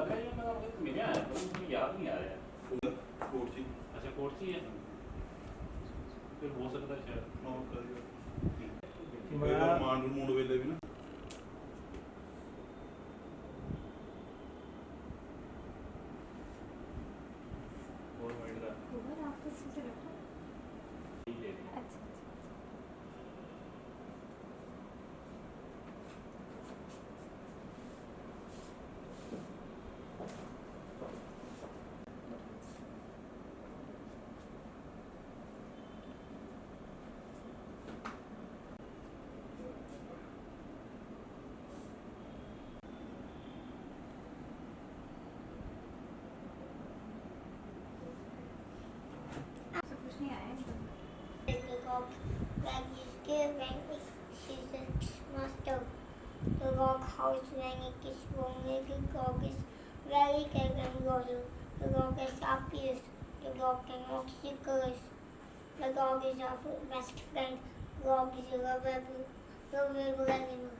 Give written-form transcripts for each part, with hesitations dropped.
लग रहा है ये मैं आपको मिले आया पर मुझे याद नहीं आ रहा है। कोची। अच्छा कोची है, फिर हो सकता है शायद नोट करियो मैं मांड मूड वेले भी ना और वाइड का ऊपर आपको से रखा ही ले लें। अच्छा कुछ नहीं आया Dog that is given she's a master. The dog house when it is wrong, the dog is very caring and loyal. The dog is happiest. The dog can obstacles. The dog is our best friend. The dog is a lovable animal.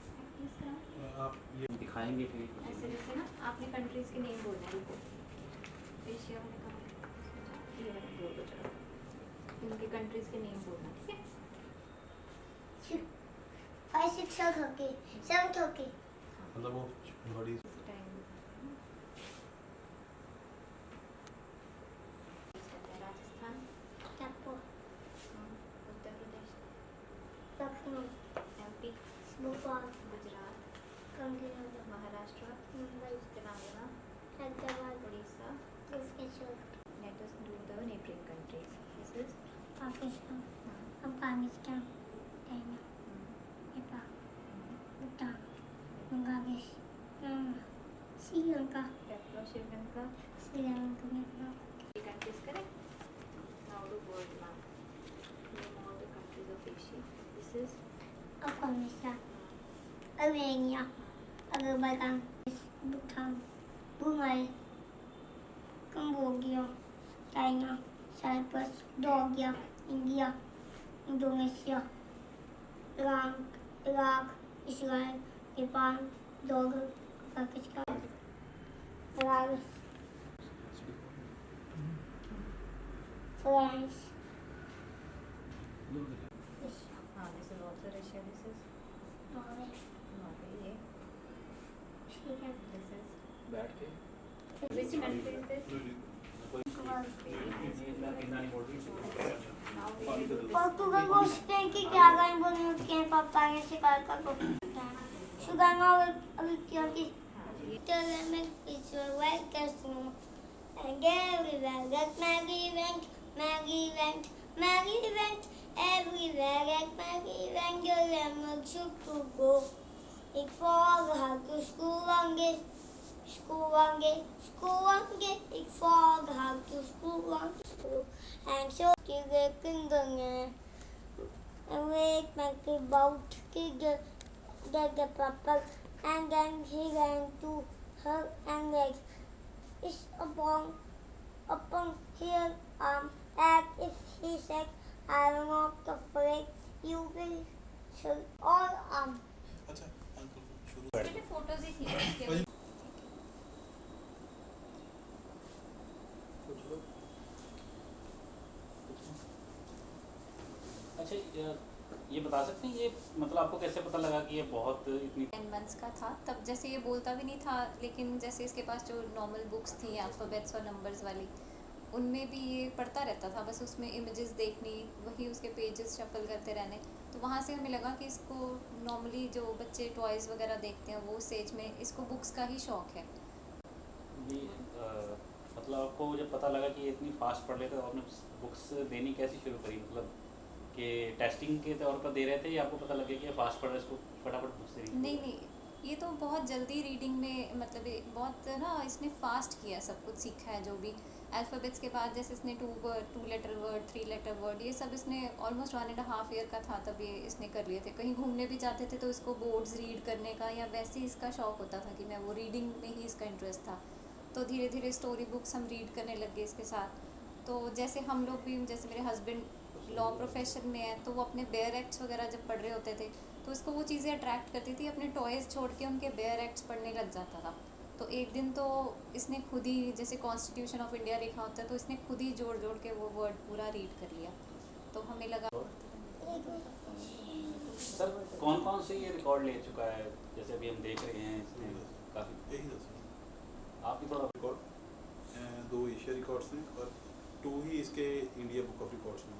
Practice करा आप ये दिखाएंगे फिर ऐसे जैसे ना आपने countries के नेम बोलना है रुको एशिया में कहा ये वाला बोल दो चलो इनके कंट्रीज के नेम बोलना ठीक है 5, 6, 7 hockey. 7 hockey. मतलब वो बड़ी Rajasthan Tapo. Uttar Pradesh Lucknow. MP Bhopal. Gujarat Kandinagar. Maharashtra Mumbai. Telangana Hyderabad. Orissa Bhubaneswar. let us do the neighboring countries this is Pakistan. Afghanistan. China. Nepal. Bhutan. Bangladesh. Sri Lanka. Sri Lanka Sri Lanka. Nepal. ये countries correct now do world map name all the countries of Asia this is Afghanistan. Armenia. Azerbaijan. Bhutan. Brunei. Cambodia. China. Cyprus. Georgia. India. Indonesia. Iran. Iraq. Israel. Japan. Jordan. Pakistan. Belarus. France. Russia. this is also Russia this is Norway. Norway ये Sweden. this is बैठ के which country is this now we will do this Portugal को Spain की क्या गाय बोलनी होती है पापा ने शिकार का को सुगाना और अभिक्रिया की Ceramic is a white casino and everywhere that Maggie went, everywhere that Maggie went, the lemon should to go. Ik volg haar to school ik volg haar to school. En zo de kinderen en weet met de boot de papa and then he ran to her and like is upon here and if he said I'm not afraid you will show all अच्छा uncle शुरू पहले photos ही थी उसके अच्छा ये बता सकते हैं ये मतलब आपको कैसे पता लगा कि ये बहुत इतनी 10 months का था तब जैसे ये बोलता भी नहीं था लेकिन जैसे इसके पास जो नॉर्मल बुक्स थी अल्फ़ाबेट्स और नंबर्स वाली उनमें भी ये पढ़ता रहता था बस उसमें इमेजेस देखनी वही उसके पेजेस शफल करते रहने तो वहाँ से हमें लगा कि इसको नॉर्मली जो बच्चे टॉयज़ वगैरह देखते हैं वो स्टेज में इसको बुक्स का ही शौक़ है ये मतलब आपको जब पता लगा कि ये इतनी फास्ट पढ़ लेते तो आपने बुक्स देनी कैसी शुरू करी मतलब कि टेस्टिंग के तौर पर दे रहे थे या आपको पता लगे कि फास्ट पढ़ रहे इसको फटाफट बुक्स दे नहीं ये तो बहुत जल्दी रीडिंग में मतलब ये बहुत ना इसने फास्ट किया सब कुछ सीखा है जो भी अल्फ़ाबेट्स के बाद जैसे इसने 2 लेटर वर्ड 3 लेटर वर्ड ये सब इसने ऑलमोस्ट 1.5 ईयर का था तब ये इसने कर लिए थे कहीं घूमने भी जाते थे तो इसको बोर्ड्स रीड करने का या वैसे ही इसका शौक़ होता था कि मैं वो रीडिंग में ही इसका इंटरेस्ट था तो धीरे धीरे स्टोरी बुक्स हम रीड करने लग गए इसके साथ तो जैसे हम लोग भी जैसे मेरे हस्बैंड लॉ प्रोफेशन में है तो वो अपने बेयर एक्ट्स वगैरह जब पढ़ रहे होते थे तो इसको वो चीज़ें अट्रैक्ट करती थी अपने टॉयज़ छोड़ के उनके बेयर एक्ट्स पढ़ने लग जाता था तो एक दिन तो इसने खुद ही, जैसे कॉन्स्टिट्यूशन ऑफ इंडिया लिखा होता है, तो इसने खुद ही जोड़ जोड़ के वो वर्ड पूरा रीड कर लिया। तो हमें लगा। सर कौन कौन से ये रिकॉर्ड ले चुका है, जैसे अभी हम देख रहे हैं इसमें काफ़ी, यही दस आप भी थोड़ा रिकॉर्ड 2 एशिया रिकॉर्ड्स हैं और 2 ही इसके इंडिया बुक ऑफ रिकॉर्ड्स में।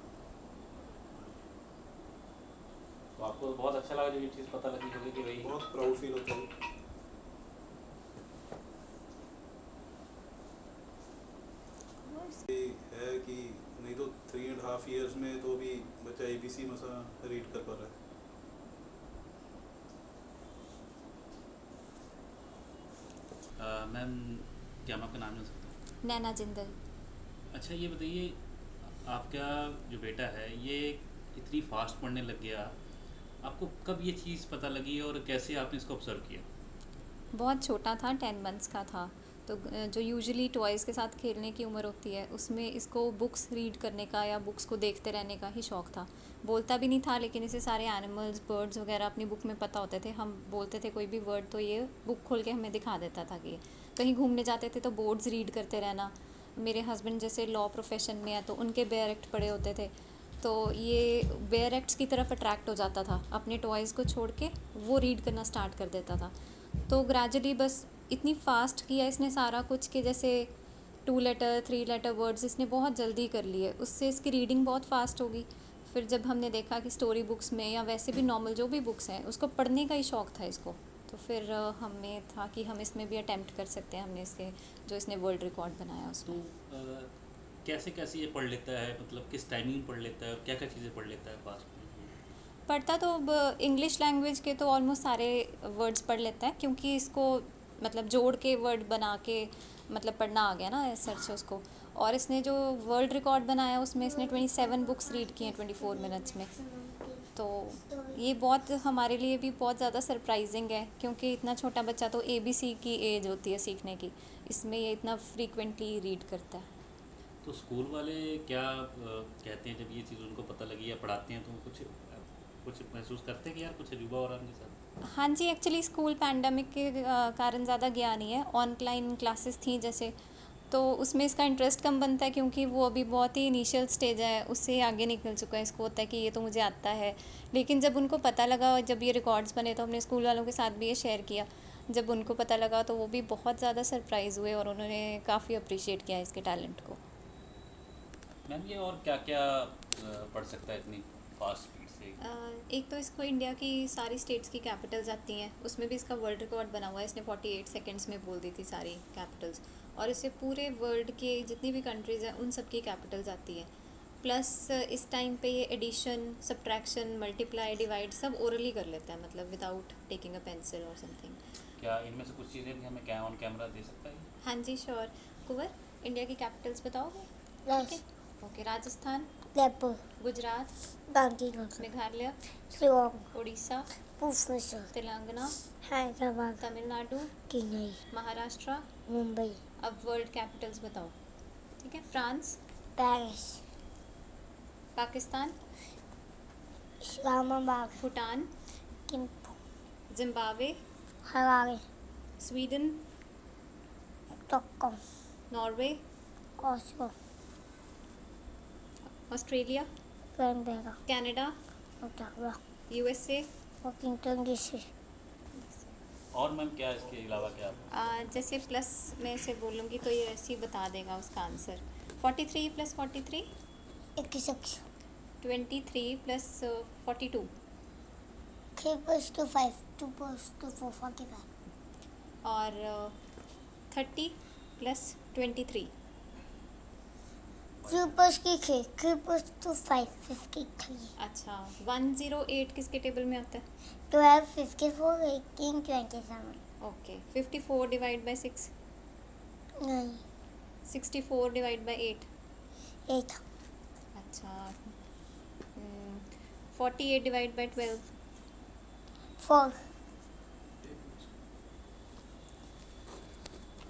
तो आपको बहुत अच्छा लगा जो ये चीज़ पता लगी होगी कि भाई बहुत प्राउड फील होता है। ये है कि नहीं तो 3.5 years में तो भी बच्चा ABC मसा रीड कर पा रहा है। मैम क्या मैं आपका नाम जान सकता हूँ? नैना जिंदल। अच्छा ये बताइए, आपका जो बेटा है ये इतनी फास्ट पढ़ने लग गया, आपको कब ये चीज़ पता लगी और कैसे आपने इसको ऑब्जर्व किया? बहुत छोटा था, 10 मंथ्स का था। तो जो यूजुअली टॉयज़ के साथ खेलने की उम्र होती है, उसमें इसको बुक्स रीड करने का या बुक्स को देखते रहने का ही शौक़ था। बोलता भी नहीं था, लेकिन इसे सारे एनिमल्स, बर्ड्स वगैरह अपनी बुक में पता होते थे। हम बोलते थे कोई भी वर्ड तो ये बुक खोल के हमें दिखा देता था कि कहीं घूमने जाते थे तो बोर्ड्स रीड करते रहना। मेरे हस्बैंड जैसे लॉ प्रोफेशन में है, तो उनके बेयर एक्ट पढ़े होते थे, तो ये बेयर एक्ट्स की तरफ अट्रैक्ट हो जाता था। अपने टॉयज़ को छोड़ के वो रीड करना स्टार्ट कर देता था। तो ग्रेजुअली बस इतनी फास्ट किया इसने सारा कुछ कि जैसे 2 लेटर 3 लेटर वर्ड्स इसने बहुत जल्दी कर लिए। उससे इसकी रीडिंग बहुत फास्ट होगी। फिर जब हमने देखा कि स्टोरी बुक्स में या वैसे भी नॉर्मल जो भी बुक्स हैं, उसको पढ़ने का ही शौक़ था इसको, तो फिर हमें था कि हम इसमें भी अटेम्प्ट कर सकते हैं। हमने इसके जो इसने वर्ल्ड रिकॉर्ड बनाया तो उसमें। कैसे कैसे ये पढ़ लेता है, मतलब किस टाइमिंग पढ़ लेता है और क्या क्या चीज़ें पढ़ लेता है फास्ट? पढ़ता तो अब इंग्लिश लैंग्वेज के तो ऑलमोस्ट सारे वर्ड्स पढ़ लेता है, क्योंकि इसको मतलब जोड़ के वर्ड बना के मतलब पढ़ना आ गया ना सर से उसको। और इसने जो वर्ल्ड रिकॉर्ड बनाया उसमें इसने 27 बुक्स रीड की हैं 24 मिनट्स में। तो ये बहुत हमारे लिए भी बहुत ज़्यादा सरप्राइजिंग है, क्योंकि इतना छोटा बच्चा तो ABC की एज होती है सीखने की, इसमें ये इतना फ्रीक्वेंटली रीड करता है। तो स्कूल वाले क्या कहते हैं जब ये चीज़ उनको पता लगी या पढ़ाते हैं, तो कुछ महसूस करते हैं कि यार कुछ अजूबा हो रहा है उनके साथ? हाँ जी, एक्चुअली स्कूल पैंडमिक के कारण ज़्यादा गया नहीं है। ऑनलाइन क्लासेस थी जैसे, तो उसमें इसका इंटरेस्ट कम बनता है, क्योंकि वो अभी बहुत ही इनिशियल स्टेज है, उससे आगे निकल चुका है। इसको होता है कि ये तो मुझे आता है। लेकिन जब उनको पता लगा, जब ये रिकॉर्ड्स बने, तो हमने स्कूल वालों के साथ भी ये शेयर किया। जब उनको पता लगा तो वो भी बहुत ज़्यादा सरप्राइज़ हुए और उन्होंने काफ़ी अप्रिशिएट किया इसके टैलेंट को। मैम ये और क्या क्या पढ़ सकता है इतनी फास्ट स्पीड से? एक तो इसको इंडिया की सारी स्टेट्स की कैपिटल्स आती हैं, उसमें भी इसका वर्ल्ड रिकॉर्ड बना हुआ है। इसने 48 सेकंड्स में बोल दी थी सारी कैपिटल्स, और इससे पूरे वर्ल्ड के जितनी भी कंट्रीज़ हैं उन सब की कैपिटल्स आती हैं। प्लस इस टाइम पे ये एडिशन, सब्ट्रैक्शन, मल्टीप्लाई, डिवाइड सब ओरली कर लेता है, मतलब विदाउट टेकिंग अ पेंसिल और समथिंग। क्या इनमें से कुछ चीज़ें भी हमें ऑन कैमरा दे सकता है? हाँ जी श्योर। कुंवर, इंडिया की कैपिटल्स बताओगे? यस। ठीक है। ओके, राजस्थान, जयपुर, गुजरात, गांधीनगर, मेघालय, शिलांग, उड़ीसा, भुवनेश्वर, तेलंगाना, हैदराबाद, तमिलनाडु, चेन्नई, महाराष्ट्र। मुंबई, अब वर्ल्ड कैपिटल्स बताओ। ठीक है, France, Paris, Pakistan, Islamabad, Bhutan, Thimphu, Zimbabwe, Harare, Sweden, Stockholm, Norway, Oslo, Australia, Canberra, Canada, Ottawa, USA। Washington DC, और मैम क्या इसके अलावा क्या? जैसे प्लस में से बोलूँगी तो ये ऐसे ही बता देगा उसका आंसर। 43 + 43, 86, 23 + 42, 3 + 2 5, 2 + 2 4 45, और 30 + 23। 3 + 3, 3 + 2 5, 53, अच्छा, 108 किसके टेबल में आता है? 12, 54, 18, 27, okay. 54 divide by 6, 9, 64 divide by 8। 8, अच्छा, 48 डिवाइड बाय 12। 4,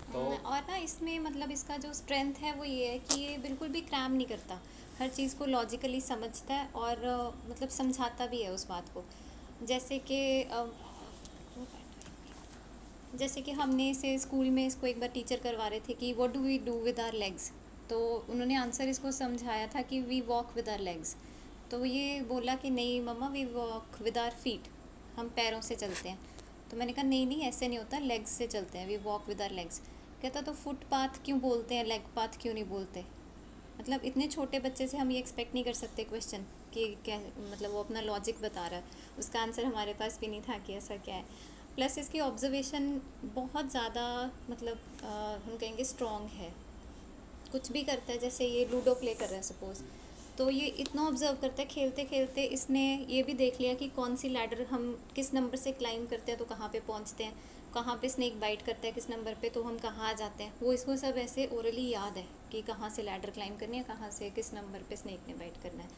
तो और ना इसमें मतलब इसका जो स्ट्रेंथ है वो ये है कि ये बिल्कुल भी क्रैम नहीं करता, हर चीज़ को लॉजिकली समझता है और मतलब समझाता भी है उस बात को। जैसे कि जैसे कि हमने इसे स्कूल में इसको एक बार टीचर करवा रहे थे कि what do we do with our legs, तो उन्होंने आंसर इसको समझाया था कि we walk with our legs. तो ये बोला कि नहीं मम्मा we walk with our feet, हम पैरों से चलते हैं। तो मैंने कहा नहीं नहीं ऐसे नहीं होता, लेग्स से चलते हैं, we walk with our legs. कहता तो फुटपाथ क्यों बोलते हैं, लेग पाथ क्यों नहीं बोलते। मतलब इतने छोटे बच्चे से हम ये एक्सपेक्ट नहीं कर सकते क्वेश्चन कि क्या, मतलब वो अपना लॉजिक बता रहा है, उसका आंसर हमारे पास भी नहीं था कि ऐसा क्या है। प्लस इसकी ऑब्जर्वेशन बहुत ज़्यादा मतलब हम कहेंगे स्ट्रॉन्ग है, कुछ भी करता है। जैसे ये लूडो प्ले कर रहा है सपोज़, तो ये इतना ऑब्जर्व करता है, खेलते खेलते इसने ये भी देख लिया कि कौन सी लैडर हम किस नंबर से क्लाइंब करते हैं तो कहाँ पे पहुँचते हैं, कहाँ पे स्नेक बाइट करता है किस नंबर पे तो हम कहाँ आ जाते हैं। वो इसको सब ऐसे ओरली याद है कि कहाँ से लैडर क्लाइंब करनी है, कहाँ से किस नंबर पे स्नेक ने बाइट करना है।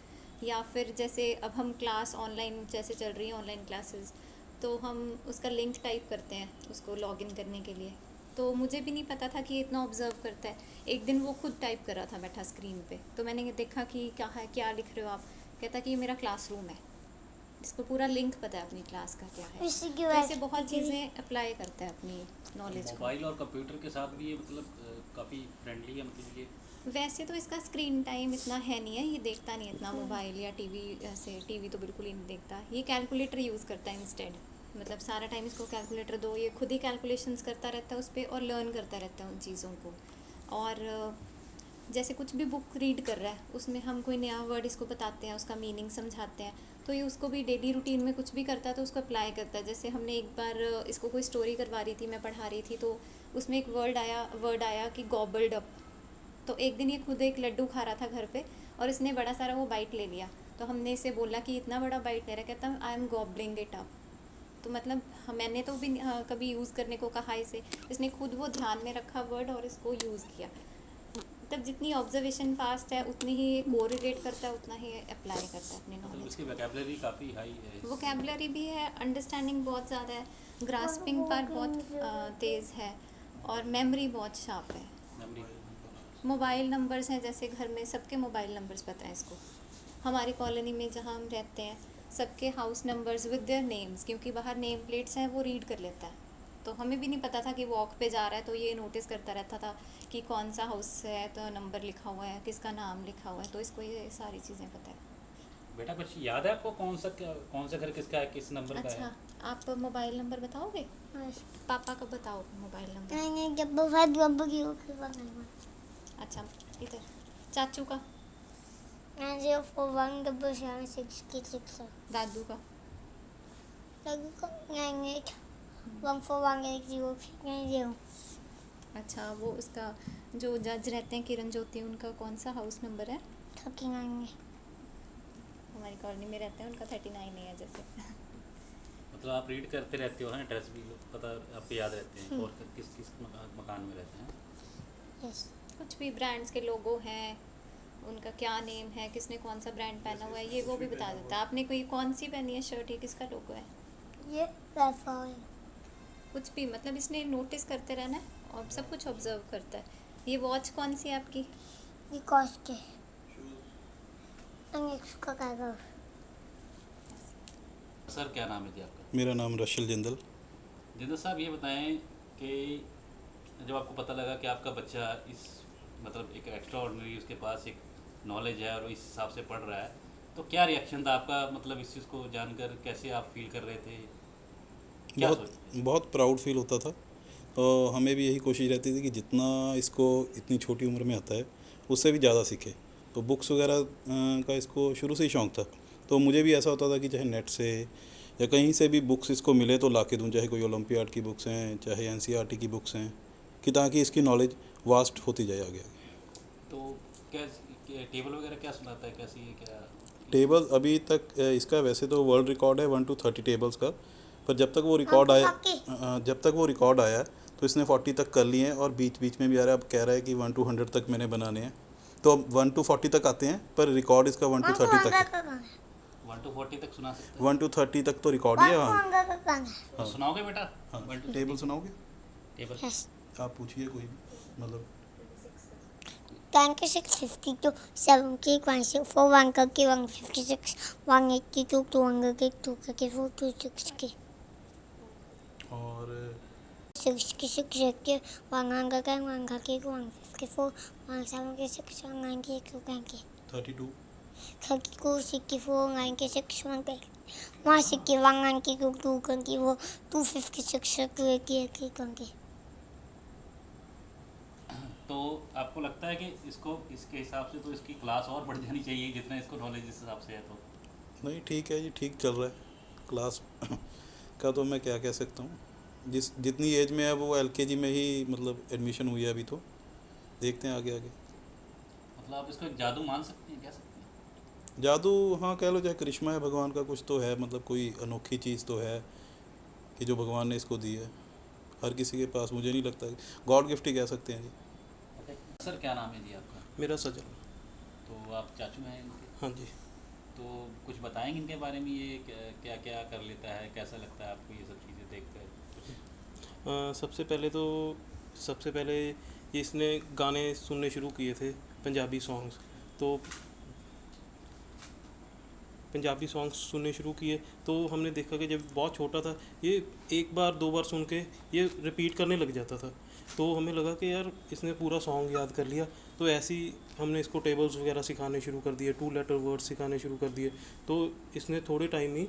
या फिर जैसे अब हम क्लास ऑनलाइन जैसे चल रही है ऑनलाइन क्लासेस, तो हम उसका लिंक टाइप करते हैं उसको लॉगिन करने के लिए। तो मुझे भी नहीं पता था कि ये इतना ऑब्जर्व करता है। एक दिन वो खुद टाइप कर रहा था बैठा स्क्रीन पे, तो मैंने देखा कि क्या है, क्या लिख रहे हो आप। कहता कि ये मेरा क्लासरूम है, इसको पूरा लिंक पता है अपनी क्लास का क्या है। इसी की तो वजह ऐसे से बहुत चीज़ें अप्लाई करता है अपनी नॉलेज को। मोबाइल और कंप्यूटर के साथ भी ये मतलब काफ़ी फ्रेंडली है, मतलब ये वैसे तो इसका स्क्रीन टाइम इतना है नहीं है, ये देखता नहीं इतना मोबाइल या टीवी। ऐसे टीवी तो बिल्कुल ही नहीं देखता। ये कैलकुलेटर यूज़ करता है इंस्टेड, मतलब सारा टाइम इसको कैलकुलेटर दो, ये खुद ही कैलकुलेशंस करता रहता है उस पर और लर्न करता रहता है उन चीज़ों को। और जैसे कुछ भी बुक रीड कर रहा है उसमें हम कोई नया वर्ड इसको बताते हैं, उसका मीनिंग समझाते हैं, तो ये उसको भी डेली रूटीन में कुछ भी करता है तो उसको अप्लाई करता है। जैसे हमने एक बार इसको कोई स्टोरी करवा रही थी, मैं पढ़ा रही थी, तो उसमें एक वर्ड आया कि गॉबल्ड अप। तो एक दिन ये खुद एक लड्डू खा रहा था घर पे और इसने बड़ा सारा वो बाइट ले लिया। तो हमने इसे बोला कि इतना बड़ा बाइट ले रहा, कहता I am Goblin it up. तो मतलब मैंने तो भी कभी यूज़ करने को कहा इसे, इसने खुद वो ध्यान में रखा वर्ड और इसको यूज़ किया। मतलब जितनी ऑब्जर्वेशन फास्ट है उतनी ही कोरिलेट करता है, उतना ही अप्लाई करता है अपनी मतलब नॉलेज। इसकी वोकैबुलरी काफ़ी हाई है। वोकैबुलरी भी है, अंडरस्टैंडिंग बहुत ज़्यादा है, ग्रास्पिंग पावर बहुत तेज़ है और मेमोरी बहुत शार्प है। मेमोरी मोबाइल नंबर्स हैं, जैसे घर में सबके मोबाइल नंबर्स पता है इसको। हमारी कॉलोनी में जहाँ हम रहते हैं सबके house numbers with their names, क्योंकि बाहर नेम प्लेट्स हैं वो रीड कर लेता है। तो हमें भी नहीं पता था कि वॉक पे जा रहा है, तो ये नोटिस करता रहता था कि कौन सा हाउस है तो नंबर लिखा हुआ है, किसका नाम लिखा हुआ है, तो इसको ये सारी चीज़ें पता है। बेटा कुछ याद है आपको कौन सा घर किसका है, किस नंबर का अच्छा, है? आप मोबाइल नंबर बताओगे? पापा का बताओ मोबाइल नंबर। नहीं जब बहुत गब्बर की होके बनाऊंगा। अच्छा इधर चाचू का, 9041 666 दादू का, लगे को 98 14180 अच्छा वो उसका जो जज रहते हैं किरण ज्योति, उनका कौन सा हाउस नंबर है? 39 हमारी कॉलोनी में रहते हैं, उनका 39 है जैसे। मतलब आप रीड करते रहते हो, एड्रेस भी पता आपको याद रहते हैं और किस किस मकान में रहते हैं। यस कुछ भी ब्रांड्स के लोगो हैं, उनका क्या नेम है, किसने कौन सा ब्रांड पहना हुआ है, ये वो भी बता देता है। आपने कोई कौन सी पहनी है शर्ट, ये किसका लोगो है, ये वैसा है। कुछ भी, मतलब इसने नोटिस करते रहना है और सब कुछ ऑब्जर्व करता है। ये वॉच कौन सी है आपकी? ये कॉस्ट के का कागज। सर क्या नाम है जी आपका? मेरा नाम रशल जिंदल। जिंदल साहब ये बताएं कि जब आपको पता लगा कि आपका बच्चा इस मतलब एक एक्स्ट्रा ऑर्डिनरी उसके पास एक नॉलेज है और इस हिसाब से पढ़ रहा है, तो क्या रिएक्शन था आपका, मतलब इस चीज़ को जानकर कैसे आप फील कर रहे थे? क्या बहुत प्राउड फील होता था। तो हमें भी यही कोशिश रहती थी कि जितना इसको इतनी छोटी उम्र में आता है उससे भी ज़्यादा सीखे। तो बुक्स वगैरह का इसको शुरू से ही शौक़ था। तो मुझे भी ऐसा होता था कि चाहे नेट से या कहीं से भी बुक्स इसको मिले तो ला के दूँ, चाहे कोई ओलंपियाड की बुक्स हैं, चाहे NCERT की बुक्स हैं, कि ताकि इसकी नॉलेज वास्ट होती जाए आगे आगे। तो क्या टेबल वगैरह क्या सुनाता है, कैसी है क्या? टेबल अभी तक इसका वैसे तो वर्ल्ड रिकॉर्ड है 1 to 30 टेबल्स का, पर जब तक वो रिकॉर्ड आया तो इसने 40 तक कर लिए हैं और बीच बीच में भी आ रहा है। अब कह रहा है कि 1 to 100 तक मैंने बनाने हैं, तो अब 1 to 40 तक आते हैं, पर रिकॉर्ड इसका 1 to 30 तक है। 1 to 40 तक सुना सकते हैं? 1 to 30 तक तो रिकॉर्ड ही है। हाँ तो सुनाओगे बेटा? हाँ 1 to टेबल सुनाओगे? टेबल आप पूछिए कोई भी, मतलब 652 7 1 4 1 156 182 2 2 4 2 6 और 66 154 154 176 190 32 34 64 96 160 192 256 तो आपको लगता है कि इसको इसके हिसाब से तो इसकी क्लास और बढ़ जानी चाहिए जितना इसको नॉलेज इस हिसाब से है तो? नहीं, ठीक है जी, ठीक चल रहा है क्लास का। तो मैं क्या कह सकता हूँ, जितनी एज में है वो एलकेजी में ही मतलब एडमिशन हुई है अभी, तो देखते हैं आगे आगे। मतलब आप इसको एक जादू मान सकते हैं, कह सकते हैं? जादू, हाँ कह लो, चाहे करिश्मा है भगवान का, कुछ तो है, मतलब कोई अनोखी चीज़ तो है कि जो भगवान ने इसको दी है। हर किसी के पास मुझे नहीं लगता, गॉड गिफ्ट ही कह सकते हैं जी। सर क्या नाम है जी आपका? मेरा सजल। तो आप चाचू हैं इनके? हाँ जी। तो कुछ बताएंगे इनके बारे में, ये क्या क्या कर लेता है, कैसा लगता है आपको ये सब चीज़ें देखकर? सबसे पहले ये इसने गाने सुनने शुरू किए थे, पंजाबी सॉन्ग्स। तो पंजाबी सॉन्ग्स सुनने शुरू किए तो हमने देखा कि जब बहुत छोटा था ये एक बार दो बार सुन के ये रिपीट करने लग जाता था। तो हमें लगा कि यार इसने पूरा सॉन्ग याद कर लिया। तो ऐसे ही हमने इसको टेबल्स वगैरह सिखाने शुरू कर दिए, 2 लेटर वर्ड्स सिखाने शुरू कर दिए। तो इसने थोड़े टाइम ही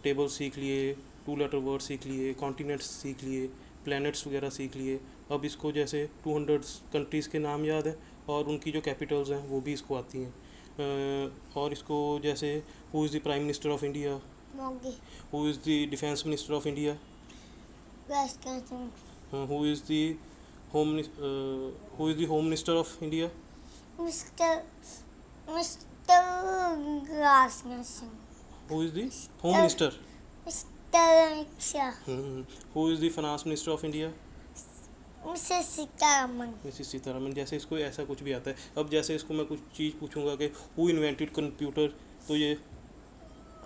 टेबल्स सीख लिए, 2 लेटर वर्ड्स सीख लिए, कॉन्टिनेंट्स सीख लिए, प्लैनेट्स वगैरह सीख लिए। अब इसको जैसे 200 कंट्रीज़ के नाम याद है और उनकी जो कैपिटल्स हैं वो भी इसको आती हैं। और इसको जैसे who is the prime minister of India, Modi who is the defence minister of India, who is the home minister of India, mister mister ग्रासनसन who is the home minister, mister रिक्शा who is the finance minister of India, Mrs Sitharaman Mrs Sitharaman. जैसे इसको ऐसा कुछ भी आता है। अब जैसे इसको मैं कुछ चीज़ पूछूंगा कि हु इन्वेंटेड कंप्यूटर, तो ये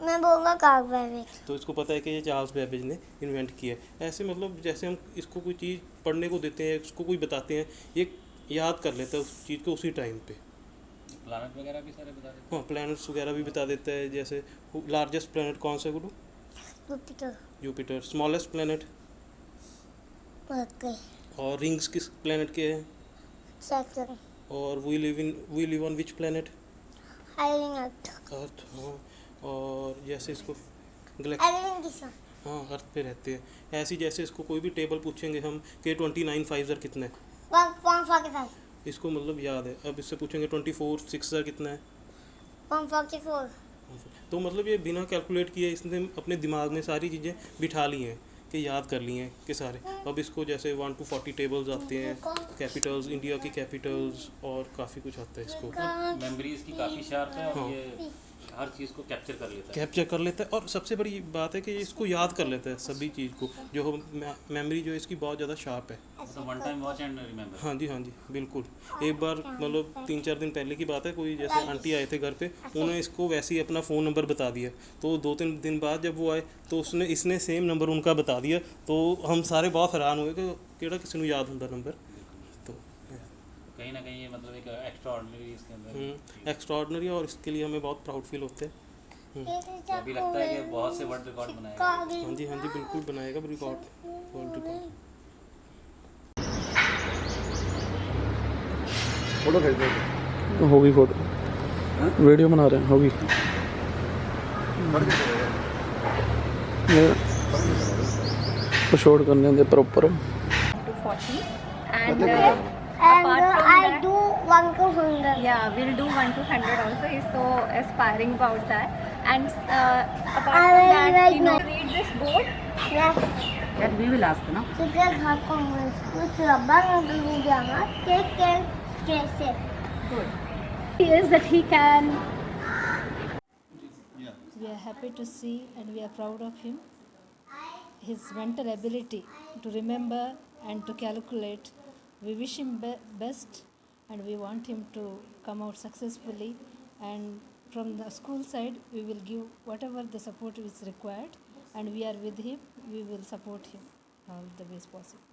मैं बोलूँगा कार्ल बेबेज। तो इसको पता है कि ये चार्ल्स बेबेज ने इन्वेंट किया है। ऐसे मतलब जैसे हम इसको कोई चीज़ पढ़ने को देते हैं, इसको कोई बताते हैं, ये याद कर लेता है उस चीज़ को उसी टाइम पे। प्लानट वगैरह भी सारे बता देते हाँ, प्लैनेट्स वगैरह भी बता देता है। जैसे लार्जेस्ट प्लैनेट कौन सा है गुरु? Jupiter Jupiter. Smallest planet Mercury और रिंग्स किस प्लैनेट के हैं? सैटर्न और we live on which planet? आइलिंग अर्थ अर्थ। हाँ, और जैसे इसको आइलिंग की सन हाँ अर्थ पे रहते हैं। ऐसे जैसे इसको कोई भी टेबल पूछेंगे हम कि 29 5 कितना है, 145 इसको मतलब याद है। अब इससे पूछेंगे 24 6 कितना है, 144 तो मतलब ये बिना कैलकुलेट किए इसने अपने दिमाग में सारी चीज़ें बिठा ली हैं कि याद कर ली हैं कि सारे। अब इसको जैसे 1 to 40 टेबल्स आते हैं, कैपिटल्स, इंडिया की कैपिटल्स और काफ़ी कुछ आता है इसको। मेमोरी इसकी काफ़ी शार्प है और हाँ। ये हर चीज़ को कैप्चर कर लेता है। कैप्चर कर लेता है और सबसे बड़ी बात है कि ये इसको याद कर लेता है सभी चीज़ को। जो मेमोरी जो है इसकी बहुत ज़्यादा शार्प है। तो one time watch and remember. हाँ जी बिल्कुल। एक बार मतलब 3-4 दिन पहले की बात है, कोई जैसे आंटी आए थे घर पे, उन्होंने इसको वैसे ही अपना फ़ोन नंबर बता दिया। तो 2-3 दिन बाद जब वो आए तो इसने सेम नंबर उनका बता दिया। तो हम सारे बहुत हैरान हुए कि केड़ा किसी को याद होता नंबर। तो कहीं ना कहीं ये मतलब एक एक्स्ट्रा ऑर्डिनरी इसके अंदर एक्स्ट्राऑर्डिनरी, और इसके लिए हमें बहुत प्राउड फील होते हैं। तो अभी लगता है कि बहुत से वर्ल्ड रिकॉर्ड बनाएगा। हाँ जी बिल्कुल बनाएगा रिकॉर्ड, वर्ल्ड रिकॉर्ड। फोटो खींच दो। होगी फोटो, वीडियो बना रहे हैं, होगी। तो शॉट करने दे proper. to 40 and and apart from I that, do 1 to 100 yeah, we'll do 1 to 100 also. He's so aspiring about that. And apart I from will that, write you know, my- read this board. yes That we will ask, no? Today Hakon will school to abang Dama take care stress it. Good. He is that he can. We are happy to see and we are proud of him. His mental ability to remember and to calculate, we wish him best and we want him to come out successfully, and from the school side we will give whatever the support is required and we are with him, we will support him all the ways possible.